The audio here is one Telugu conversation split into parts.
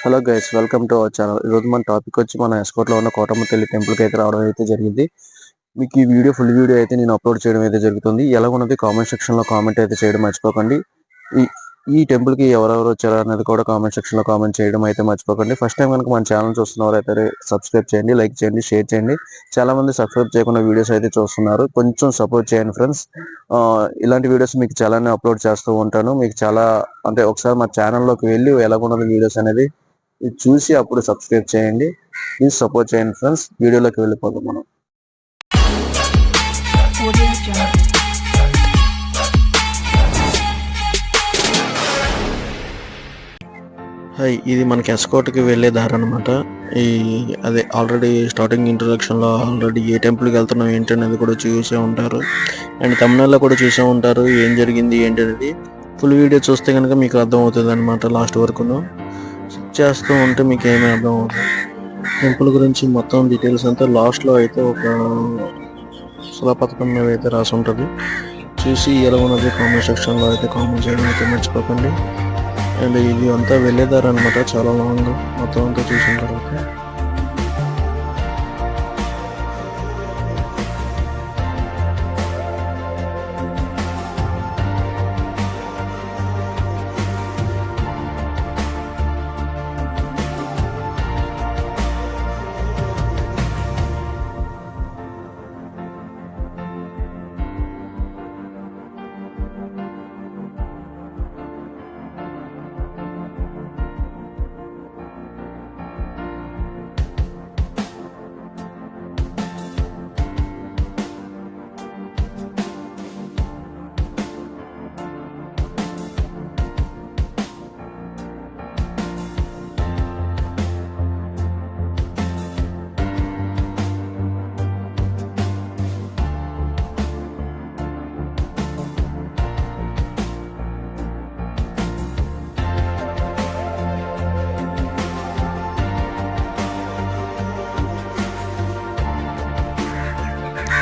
Hello guys, welcome to our channel. ఈరోజు మన టాపిక్ వచ్చి మన ఎస్కోట్లో ఉన్న కోటమ్మ తల్లి టెంపుల్కి అయితే రావడం అయితే జరిగింది. మీకు ఈ వీడియో ఫుల్ వీడియో అయితే నేను అప్లోడ్ చేయడం అయితే జరుగుతుంది. ఎలా ఉన్నది కామెంట్ సెక్షన్లో కామెంట్ అయితే చేయడం మర్చిపోకండి. ఈ ఈ టెంపుల్కి ఎవరెవరు వచ్చారు అనేది కూడా కామెంట్ సెక్షన్లో కామెంట్ చేయడం అయితే మర్చిపోకండి. ఫస్ట్ టైం కనుక మన ఛానల్ చూస్తున్నవారు అయితే సబ్స్క్రైబ్ చేయండి, లైక్ చేయండి, షేర్ చేయండి. చాలా మంది సబ్స్క్రైబ్ చేయకుండా వీడియోస్ అయితే చూస్తున్నారు, కొంచెం సపోర్ట్ చేయండి ఫ్రెండ్స్. ఇలాంటి వీడియోస్ మీకు చాలానే అప్లోడ్ చేస్తూ ఉంటాను. మీకు చాలా అంటే ఒకసారి మా ఛానల్లోకి వెళ్ళి ఎలాగున్నది వీడియోస్ అనేది ఇది చూసి అప్పుడు సబ్స్క్రైబ్ చేయండి. ప్లీజ్ సపోర్ట్ చేయండి ఫ్రెండ్స్. వీడియోలోకి వెళ్ళిపోతాం మనం. హాయ్, ఇది మనకి ఎస్కోట్కి వెళ్ళే దారి అనమాట. అదే ఆల్రెడీ స్టార్టింగ్ ఇంట్రొడక్షన్లో ఆల్రెడీ ఏ టెంపుల్కి వెళ్తున్నాం ఏంటి అనేది కూడా చూసే ఉంటారు, అండ్ తమిళనాడులో కూడా చూసే ఉంటారు ఏం జరిగింది ఏంటి అనేది. ఫుల్ వీడియో చూస్తే కనుక మీకు అర్థం అవుతుంది అనమాట. లాస్ట్ వరకును చేస్తూ ఉంటే మీకు ఏమీ అర్థం అవుతుంది. టెంపుల్ గురించి మొత్తం డీటెయిల్స్ అంతా లాస్ట్లో అయితే ఒక శిలాపథకం మీద అయితే రాసి ఉంటుంది. చూసి ఎలా ఉన్నది కామెంట్ సెక్షన్లో అయితే కామెంట్ చేయడం అయితే మర్చిపోకండి. అండ్ ఇది అంతా వెళ్ళేదారు అనమాట, చాలా లాంగ్. మొత్తం అంతా చూసిన తర్వాత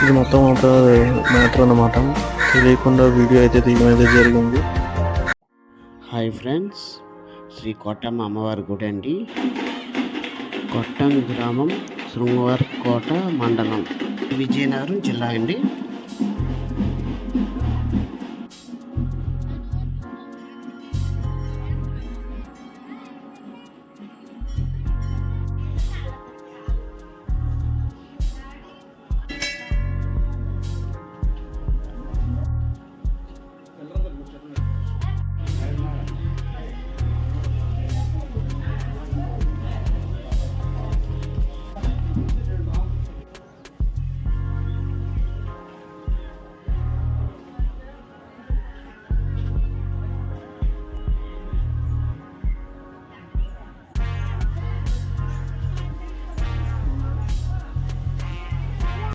ఇది మొత్తం ఒక మ్యాటర్ అన్నమాట. తెలియకుండా వీడియో అయితే తీయడం అయితే జరిగింది. హాయ్ ఫ్రెండ్స్, శ్రీ కోటమ్మ అమ్మవారి గుడి అండి. కొట్టం గ్రామం, శృంగవరకోట మండలం, విజయనగరం జిల్లా అండి.